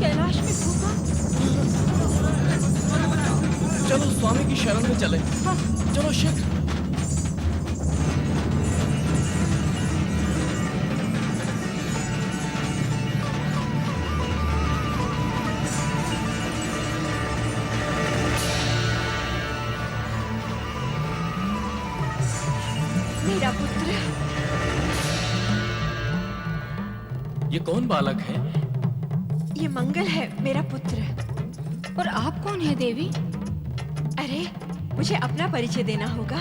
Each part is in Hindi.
कैलाश में भूकंप। चलो स्वामी की शरण में चले। हाँ। चलो शीघ्र। मेरा पुत्र। ये कौन बालक है? ये मंगल है, मेरा पुत्र। और आप कौन है देवी? अरे, मुझे अपना परिचय देना होगा।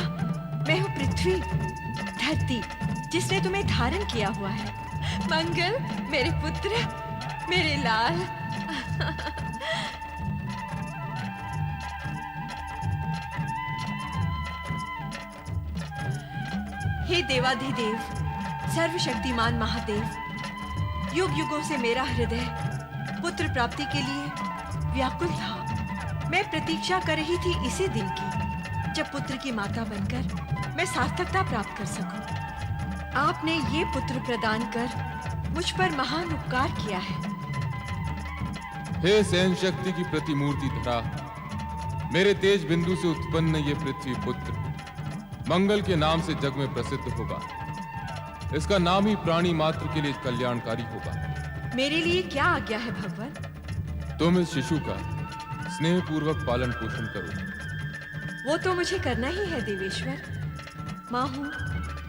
मैं हूँ पृथ्वी, धरती, जिसने तुम्हें धारण किया हुआ है। मंगल, मेरे पुत्र, मेरे लाल। हे देवाधिदेव, सर्वशक्तिमान महादेव, युग युगों से मेरा हृदय पुत्र प्राप्ति के लिए व्याकुल था। मैं प्रतीक्षा कर रही थी इसी दिन की, जब पुत्र की माता बनकर मैं सार्थकता प्राप्त कर सकूं। आपने ये पुत्र प्रदान कर मुझ पर महान उपकार किया है। हे सहन शक्ति की प्रतिमूर्ति धरा, मेरे तेज बिंदु से उत्पन्न ये पृथ्वी पुत्र मंगल के नाम से जग में प्रसिद्ध होगा। इसका नाम ही प्राणी मात्र के लिए कल्याणकारी होगा। मेरे लिए क्या आज्ञा है भगवान? तुम इस शिशु का स्नेह पूर्वक पालन पोषण करो। वो तो मुझे करना ही है देवेश्वर। माँ हूँ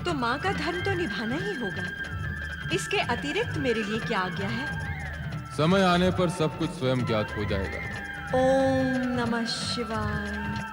तो माँ का धर्म तो निभाना ही होगा। इसके अतिरिक्त मेरे लिए क्या आज्ञा है? समय आने पर सब कुछ स्वयं ज्ञात हो जाएगा। ओम नमः शिवाय।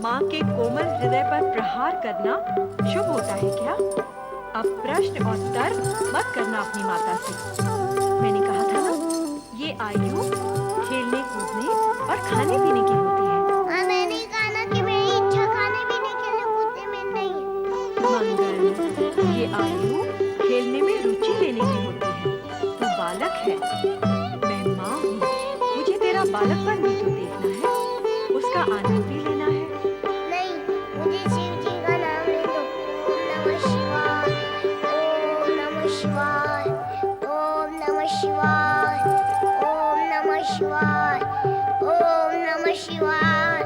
माँ के कोमल हृदय पर प्रहार करना शुभ होता है क्या? अब प्रश्न और तर्क मत करना अपनी माता से। मैंने कहा था ना, ये आयु खेलने कूदने और खाने पीने की होती है। हाँ, मैंने कहा ना कि मेरी इच्छा खाने पीने खेलने कूदने में नहीं है। मंगल, ये आयु खेलने में रुचि लेने की होती है। तू बालक है, मैं माँ हूँ। मुझे तेरा बालकपन भी तो देखना है, उसका आनंद भी लेना है। नहीं, मुझे शिव जी का नाम ले दो। ओम नमः शिवाय, ओम नमः शिवाय, ओम नमः शिवाय, ओम नमः शिवाय, ओम नमः शिवाय।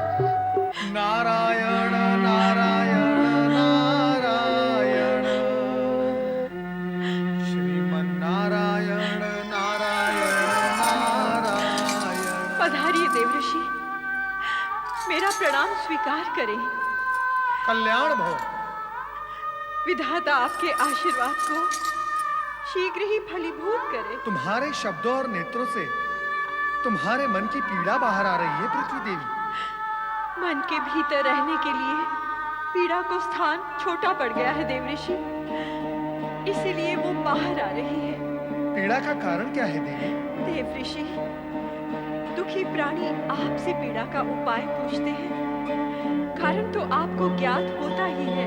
नारायण नारायण नारायण, श्रीमन नारायण नारायण नारायण। पधारिए देवऋषि, मेरा प्रणाम स्वीकार करें। कल्याण भव। विधाता आपके आशीर्वाद को शीघ्र ही फलीभूत करे। तुम्हारे शब्दों और नेत्रों से तुम्हारे मन की पीड़ा बाहर आ रही है पृथ्वी देवी। मन के भीतर रहने के लिए पीड़ा को स्थान छोटा पड़ गया है देवऋषि, इसीलिए वो बाहर आ रही है। पीड़ा का कारण क्या है देवी? देवऋषि, दुखी प्राणी आपसे पीड़ा का उपाय पूछते हैं। कारण तो आपको ज्ञात होता ही है।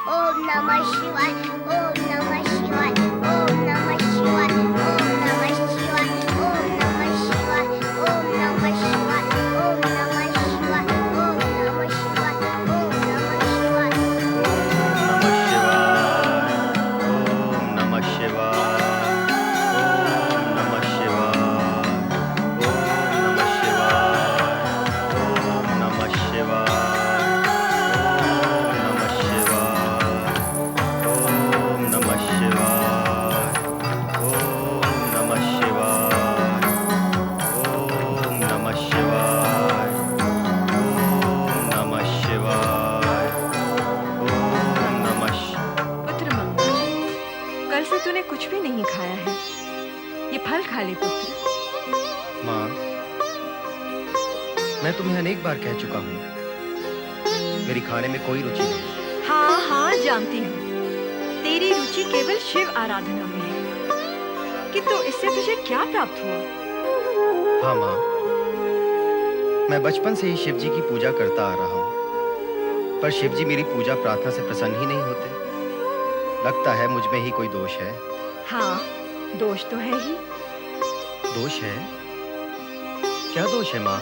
ओम नमः शिवाय, ओम नमः शिवाय, ओम नमः शिवाय, ओम नमः शिवाय, ओम नमः शिवाय, ओम नमः शिवाय, ओम नमः शिवाय, ओम नमः शिवाय, ओम नमः शिवाय। ओम नमः शिवाय, ओम नमः शिवाय, ओम नमः शिवाय, ओम नमः शिवाय, ओम नमः शिवाय, ओम नमः शिवाय, ओम नमः शिवाय, ओम नमः शिवाय। पुत्र मंगल, कल से तूने कुछ भी नहीं खाया है। ये फल खा ले पुत्र। माँ, मैं तुम्हें अनेक बार कह चुका हूँ, मेरी खाने में कोई रुचि नहीं। हाँ हाँ जानती हूँ, तेरी रुचि केवल शिव आराधना में है। किंतु इससे तुझे क्या प्राप्त हुआ? हाँ माँ, मैं बचपन से ही शिव जी की पूजा करता आ रहा हूँ, पर शिव जी मेरी पूजा प्रार्थना से प्रसन्न ही नहीं होते। लगता है मुझ में ही कोई दोष है। हाँ, दोष तो है ही। दोष है? क्या दोष है माँ?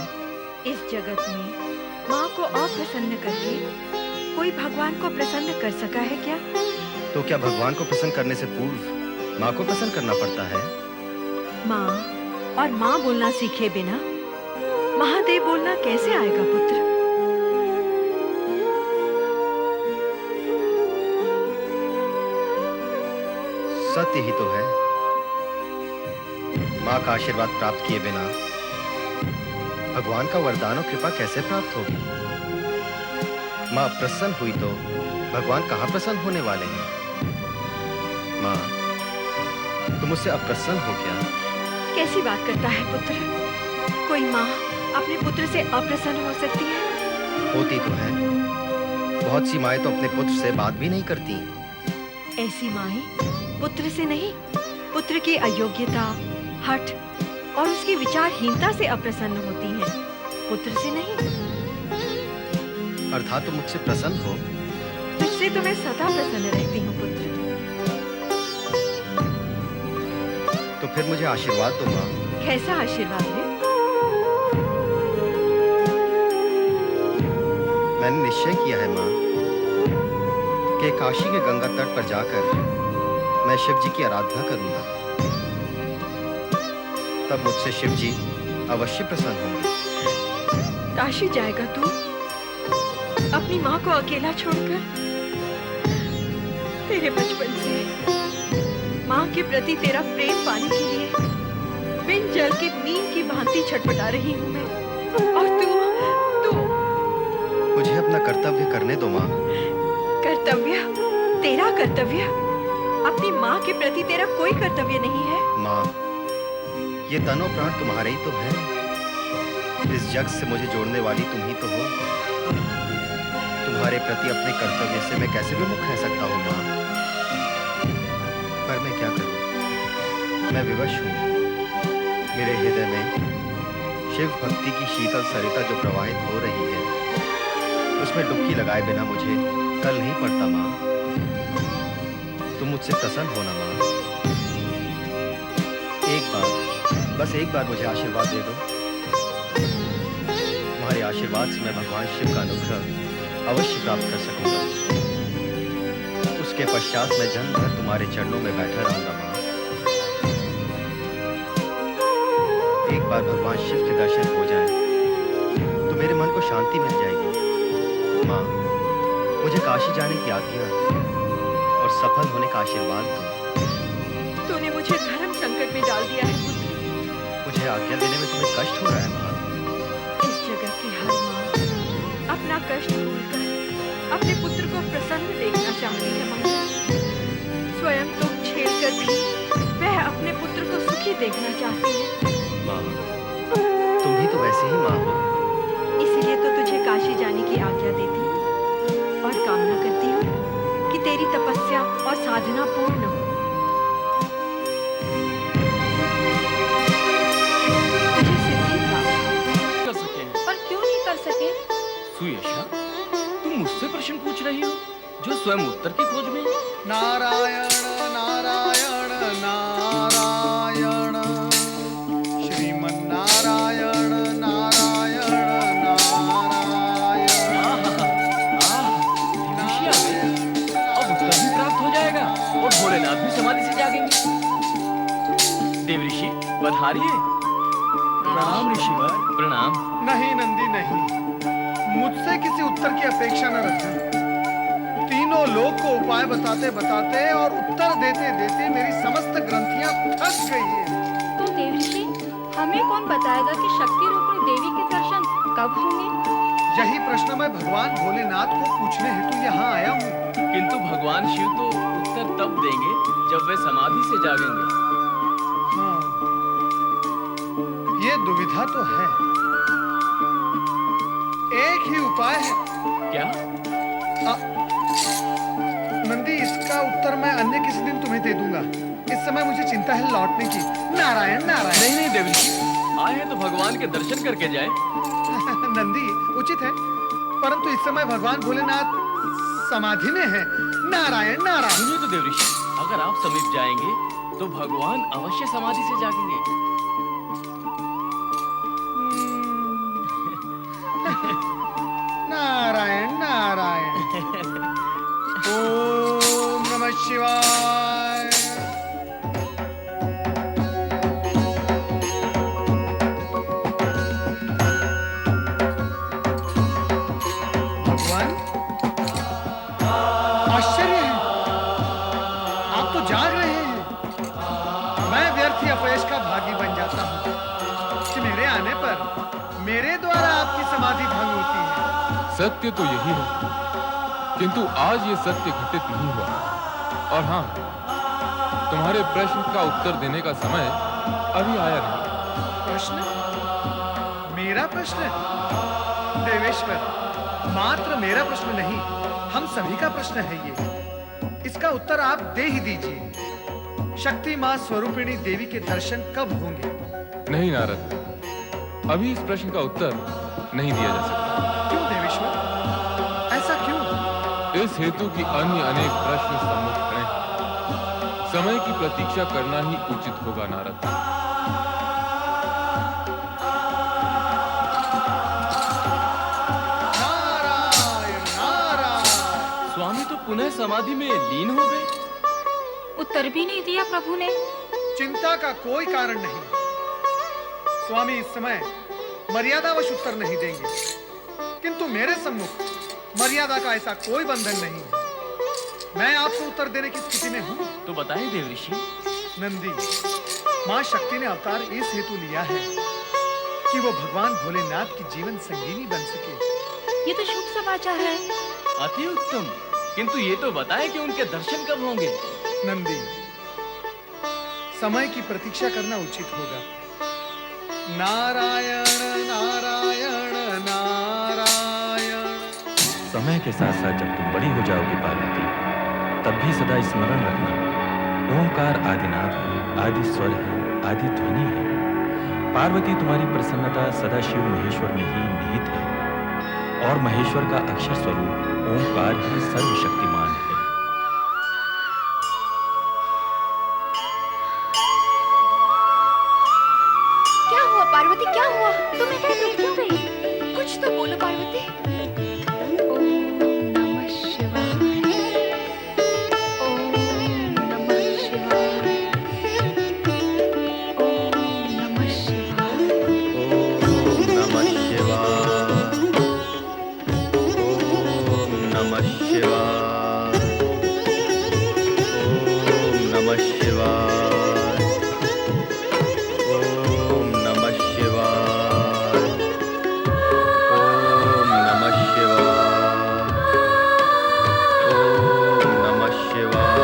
इस जगत में माँ को अप्रसन्न करके कोई भगवान को प्रसन्न कर सका है क्या? तो क्या भगवान को प्रसन्न करने से पूर्व माँ को प्रसन्न करना पड़ता है? माँ और माँ बोलना सीखे बिना महादेव बोलना कैसे आएगा पुत्र? सत्य ही तो है। माँ का आशीर्वाद प्राप्त किए बिना भगवान का वरदान और कृपा कैसे प्राप्त होगी? माँ प्रसन्न हुई तो भगवान कहाँ प्रसन्न होने वाले हैं? माँ, तुम मुझसे अप्रसन्न हो क्या? कैसी बात करता है पुत्र? कोई माँ अपने पुत्र से अप्रसन्न हो सकती है? होती तो है। बहुत सी माएं तो अपने पुत्र से बात भी नहीं करती। ऐसी माएं पुत्र से नहीं, पुत्र की अयोग्यता, हठ और उसकी विचारहीनता से अप्रसन्न होती हैं, पुत्र से नहीं। अर्थात तुम मुझसे प्रसन्न हो? तुझसे तो मैं सदा प्रसन्न रहती हूँ पुत्र। तो फिर मुझे आशीर्वाद दो माँ। कैसा आशीर्वाद है? मैंने निश्चय किया है माँ कि काशी के गंगा तट पर जाकर मैं शिव जी की आराधना करूंगा। तब मुझसे शिव जी अवश्य प्रसन्न होंगे। काशी जाएगा तू अपनी माँ को अकेला छोड़कर? तेरे बचपन से माँ के प्रति तेरा प्रेम पाने के लिए बिन जल के नीम की भांति छटपटा रही हूँ मैं, और तू मुझे अपना कर्तव्य करने दो माँ। कर्तव्य? तेरा कर्तव्य? अपनी माँ के प्रति तेरा कोई कर्तव्य नहीं है? माँ, ये तन और प्राण तुम्हारे ही तो है। इस जग से मुझे जोड़ने वाली तुम ही तो हो। तुम्हारे प्रति अपने कर्तव्य से मैं कैसे विमुख रह सकता हूँ माँ? पर मैं क्या करूँ? मैं विवश हूँ। मेरे हृदय में शिव भक्ति की शीतल सरिता जो प्रवाहित हो रही है, उसमें डुबकी लगाए बिना मुझे कल नहीं पड़ता माँ। तुम मुझसे प्रसन्न होना माँ। एक बार, बस एक बार मुझे आशीर्वाद दे दो। तुम्हारे आशीर्वाद से मैं भगवान शिव का अनुग्रह अवश्य प्राप्त कर सकूंगा। उसके पश्चात मैं जन्म भर तुम्हारे चरणों में बैठा रहूंगा माँ। एक बार भगवान शिव के दर्शन हो जाएं, तो मेरे मन को शांति मिल जाएगी। माँ, मुझे काशी जाने की आज्ञा और सफल होने का आशीर्वाद दो। तूने मुझे धर्म संकट में डाल दिया है पुत्र। मुझे आज्ञा देने में तुम्हें कष्ट हो रहा है माँ। इस जगत की हर माँ अपना कष्ट भूलकर अपने पुत्र को प्रसन्न देखना चाहती है मंगल। स्वयं तुम झेल कर भी वह अपने पुत्र को सुखी देखना चाहती है। माँ, तुम भी तो वैसे ही माँ हो। इसीलिए तो तुझे काशी जाने की आज्ञा देती हूँ और कामना करती हूँ कि तेरी तपस्या और साधना पूर्ण हो। तुझे सिद्धि प्राप्त कर सके और क्यों नहीं कर सके? सुयशा, तुम मुझसे प्रश्न पूछ रही हो? जो स्वयं उत्तर की खोज में है। नारायण नारायण नारायण श्रीमन नारायण नारायण नारायण ऋषि आ गए। अब उत्तर भी प्राप्त हो जाएगा और भोलेनाथ भी समाधि से जागेंगे। देव ऋषि पधारिए। प्रणाम ऋषिवर। प्रणाम। नहीं नंदी नहीं, मुझसे किसी उत्तर की अपेक्षा न रखना। तीनों लोक को उपाय बताते बताते और उत्तर देते देते मेरी समस्त ग्रंथियां थक गई हैं। तो देव ऋषि, हमें कौन बताएगा कि शक्ति रूपिणी देवी के दर्शन कब होंगे? यही प्रश्न मैं भगवान भोलेनाथ को पूछने हेतु यहाँ आया हूँ। किंतु भगवान शिव तो उत्तर तब देंगे जब वे समाधि से जागेंगे। हाँ, ये दुविधा तो है। एक ही उपाय है। क्या? नंदी, इसका उत्तर मैं अन्य किसी दिन तुम्हें दे दूंगा। इस समय मुझे चिंता है लौटने की। नारायण नारायण। नहीं नहीं देव ऋषि, आए हैं तो भगवान के दर्शन करके जाए। नंदी, उचित है, परंतु इस समय भगवान भोलेनाथ समाधि में है। नारायण नारायण। सुनिए तो देव ऋषि, अगर आप समीप जाएंगे तो भगवान अवश्य समाधि से जागेंगे। नारायण नारायण। ओम नमः शिवाय। भगवान, आश्चर्य है, आप तो जाग रहे हैं। मैं व्यर्थ ही अपयश का भागी बन जाता हूँ कि मेरे आने पर मेरे द्वारा आपकी समाधि भंग होती है। सत्य तो यही है, किंतु आज ये सत्य घटित नहीं हुआ। और हाँ, तुम्हारे प्रश्न का उत्तर देने का समय अभी आया नहीं। प्रश्न? मेरा प्रश्न? देवेश्वर, मात्र मेरा प्रश्न नहीं, हम सभी का प्रश्न है ये। इसका उत्तर आप दे ही दीजिए। शक्ति मां स्वरूपिणी देवी के दर्शन कब होंगे? नहीं नारद, अभी इस प्रश्न का उत्तर नहीं दिया जा सकता। क्यों देवेश्वर? ऐसा क्यों? इस हेतु की अन्य अनेक प्रश्न सम्मुख खड़े हैं। समय की प्रतीक्षा करना ही उचित होगा नारद। नारायण नारायण। स्वामी तो पुनः समाधि में लीन हो गए। उत्तर भी नहीं दिया प्रभु ने। चिंता का कोई कारण नहीं। स्वामी इस समय मर्यादावश उत्तर नहीं देंगे, किंतु मेरे सम्मुख मर्यादा का ऐसा कोई बंधन नहीं है। मैं आपको उत्तर देने की स्थिति में हूँ। तो बताएं देव ऋषि। नंदी, माँ शक्ति ने अवतार इस हेतु लिया है कि वो भगवान भोलेनाथ की जीवन संगीनी बन सके। ये तो शुभ समाचार है। अति उत्तम, किंतु ये तो बताएं कि उनके दर्शन कब होंगे। नंदी, समय की प्रतीक्षा करना उचित होगा। नारायण नारायण नारायण। समय के साथ साथ जब तुम बड़ी हो जाओगी पार्वती, तब भी सदा स्मरण रखना, ओंकार आदिनाद है, आदि स्वर है, आदि ध्वनि है। पार्वती, तुम्हारी प्रसन्नता सदा शिव महेश्वर में ही निहित है, और महेश्वर का अक्षर स्वरूप ओंकार ही सर्वशक्तिमान है। क्या हुआ पार्वती, क्या हुआ? तुम इधर रुक क्यों गई? कुछ तो बोलो पार्वती। ओम नमः शिवाय। ओम नमः शिवाय। ओम नमः शिवाय। ओम नमः शिवाय। ओम नमः शिवाय। ओम नमः शिवाय। ओम नमः शिवाय। ओम नमः शिवाय। ओम नमः शिवाय।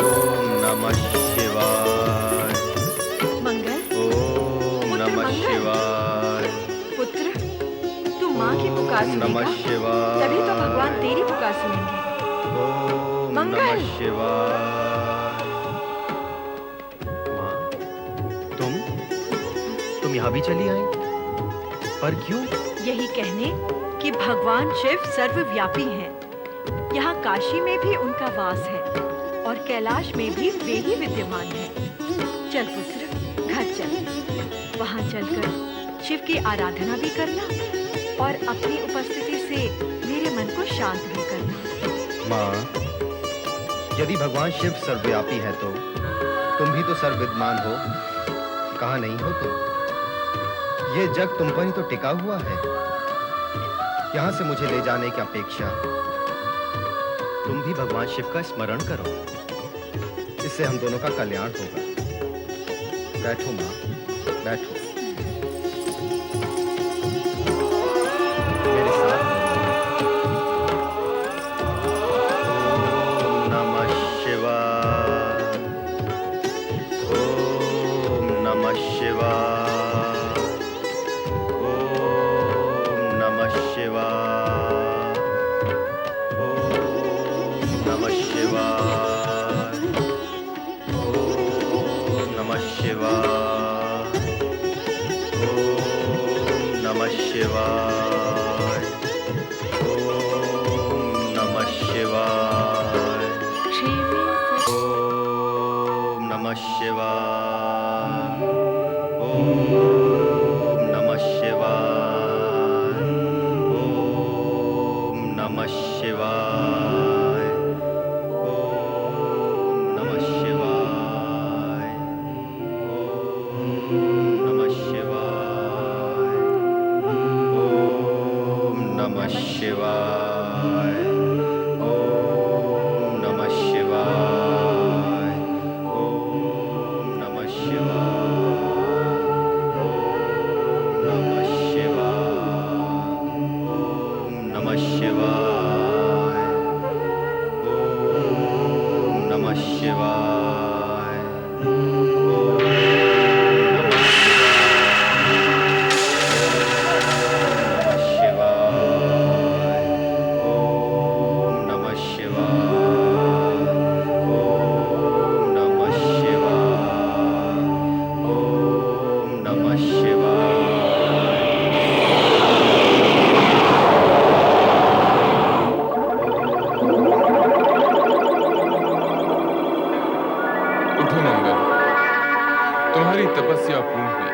ओम नमः शिवाय। मंगल, ओम पुत्र नमः मंगल। शिवाय। पुत्र, तू माँ की पुकार ओम नमः सुनेगा, शिवाय। तभी तो भगवान तेरी पुकार सुनेंगे। ओम मंगल। नमः शिवाय। माँ, तुम यहाँ भी चली आई? पर क्यों? यही कहने कि भगवान शिव सर्वव्यापी हैं। यहाँ काशी में भी उनका वास है और कैलाश में भी वे ही विद्यमान हैं। चल पुत्र, घर चल। वहाँ चलकर शिव की आराधना भी करना और अपनी उपस्थिति से मेरे मन को शांत भी करना। माँ, यदि भगवान शिव सर्वव्यापी है तो तुम भी तो सर्वविद्यमान हो, कहाँ नहीं हो तुम? ये जग तुम पर ही तो टिका हुआ है। यहाँ से मुझे ले जाने की अपेक्षा तुम भी भगवान शिव का स्मरण करो, इससे हम दोनों का कल्याण होगा। बैठो माँ, बैठो। मेरे साथ ओम नमः शिवाय, ओम नमः शिवाय, ओम नमः शिवाय, ओम नमः शिवाय, ओम नमः शिवाय, ओम नमः शिवाय, ओम नमः शिवाय, ओम नमः शिवाय, ओम नमः शिवाय, ओम नमः शिवाय, ओम नमः शिवाय, ओम नमः शिवाय, ओम नमः शिवाय, ओम नमः शिवाय, ओम नमः शिवाय, ओम नमः शिवाय, ओम नमः शिवाय, ओम नमः शिवाय, ओम नमः शिवाय। उठो मंगल, तुम्हारी तपस्या पूर्ण हुई।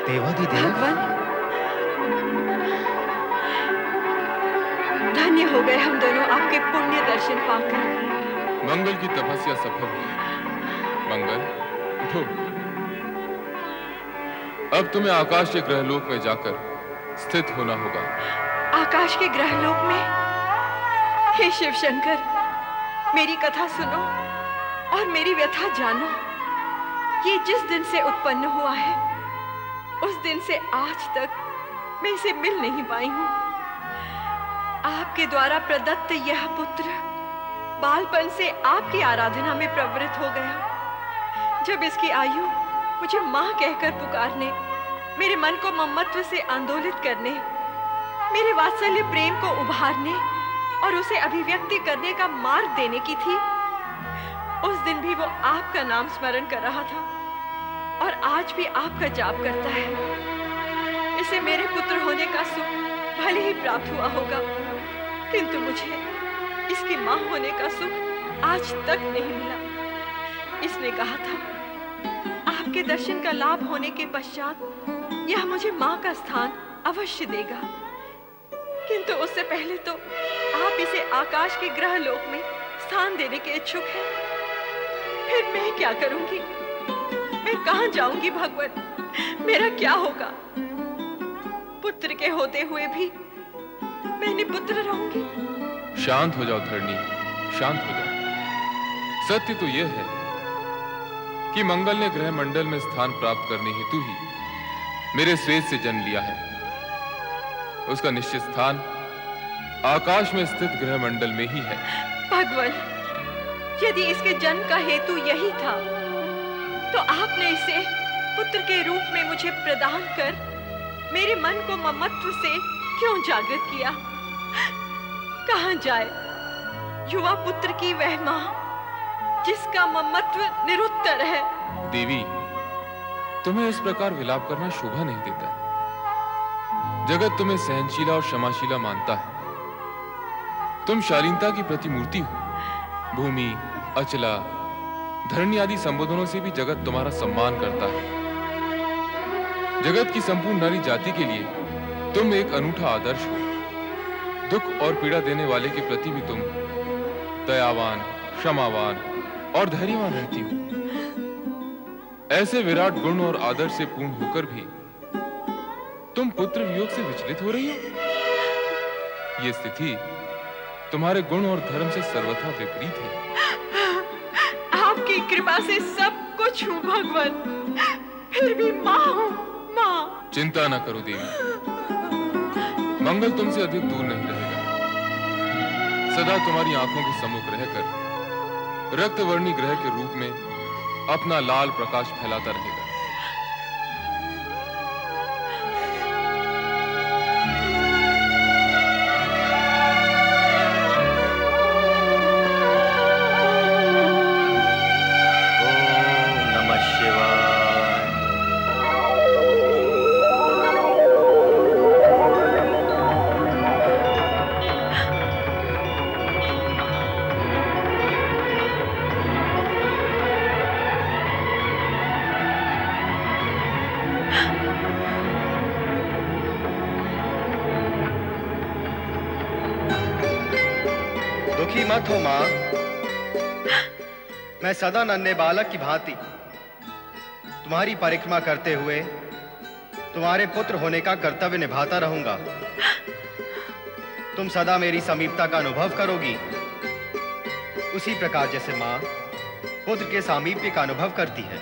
देवाधिदेव, भगवान, धन्य हो गए हम दोनों आपके पुण्य दर्शन पाकर। मंगल की तपस्या सफल हुई। मंगल, उठो। अब तुम्हें आकाश के ग्रहलोक में जाकर स्थित होना होगा। आकाश के ग्रहलोक में? हे शिव शंकर, मेरी कथा सुनो और मेरी व्यथा जानो। ये जिस दिन से उत्पन्न हुआ है, उस दिन से आज तक मैं इसे मिल नहीं पाई हूं। आपके द्वारा प्रदत्त यह पुत्र बालपन से आपकी आराधना में प्रवृत्त हो गया। जब इसकी आयु मुझे मां कहकर पुकारने, मेरे मन को ममत्व से आंदोलित करने, मेरे वात्सल्य प्रेम को उभारने और उसे अभिव्यक्ति करने का मार्ग देने की थी, उस दिन भी वो आपका नाम स्मरण कर रहा था और आज भी आपका जाप करता है। इसे मेरे पुत्र होने का सुख भले ही प्राप्त हुआ होगा, किंतु मुझे इसकी मां होने का सुख आज तक नहीं मिला। इसने कहा था, आपके दर्शन का लाभ होने के पश्चात यह मुझे मां का स्थान अवश्य देगा, किंतु उससे पहले तो आप इसे आकाश के ग्रह लोक में स्थान देने के इच्छुक हैं। फिर मैं क्या करूंगी? मैं कहां जाऊंगी भगवान? मेरा क्या होगा? पुत्र के होते हुए भी मैं निपुत्र रहूंगी। शांत हो जाओ धरणी, शांत हो जाओ। सत्य तो यह है कि मंगल ने ग्रह मंडल में स्थान प्राप्त करने हेतु ही मेरे स्वेद से जन्म लिया है। उसका निश्चित स्थान आकाश में स्थित ग्रह मंडल में ही है। भगवान, यदि इसके जन्म का हेतु यही था, तो आपने इसे पुत्र के रूप में मुझे प्रदान कर मेरे मन को ममत्व से क्यों जागृत किया? कहां जाए युवा पुत्र की वह मां जिसका ममत्व निरुत्तर है? देवी, तुम्हें इस प्रकार विलाप करना शोभा नहीं देता। जगत तुम्हें सहनशीला और क्षमाशीला मानता है। तुम शालीनता की प्रतिमूर्ति हो। भूमि, अचला, धरणी आदि संबोधनों से भी जगत तुम्हारा सम्मान करता है। जगत की संपूर्ण नारी जाति के लिए तुम एक अनूठा आदर्श हो। दुख और पीड़ा देने वाले के प्रति भी तुम दयावान, क्षमावान और धैर्यवान रहती हो। ऐसे विराट गुण और आदर्श से पूर्ण होकर भी तुम पुत्र वियोग से विचलित हो रही हो। ये स्थिति तुम्हारे गुण और धर्म से सर्वथा विपरीत है। आपकी कृपा से सब कुछ हूँ भगवान, फिर भी माँ हूँ, माँ। चिंता न करो देवी, मंगल तुमसे अधिक दूर नहीं रहेगा। सदा तुम्हारी आंखों के सम्मुख रहकर रक्तवर्णी ग्रह के रूप में अपना लाल प्रकाश फैलाता रहेगा। ओम नमः शिवाय। दुखी मत हो मां, मैं सदा नन्हे बालक की भांति तुम्हारी परिक्रमा करते हुए तुम्हारे पुत्र होने का कर्तव्य निभाता रहूंगा। तुम सदा मेरी समीपता का अनुभव करोगी, उसी प्रकार जैसे मां पुत्र के सामीप्य का अनुभव करती है।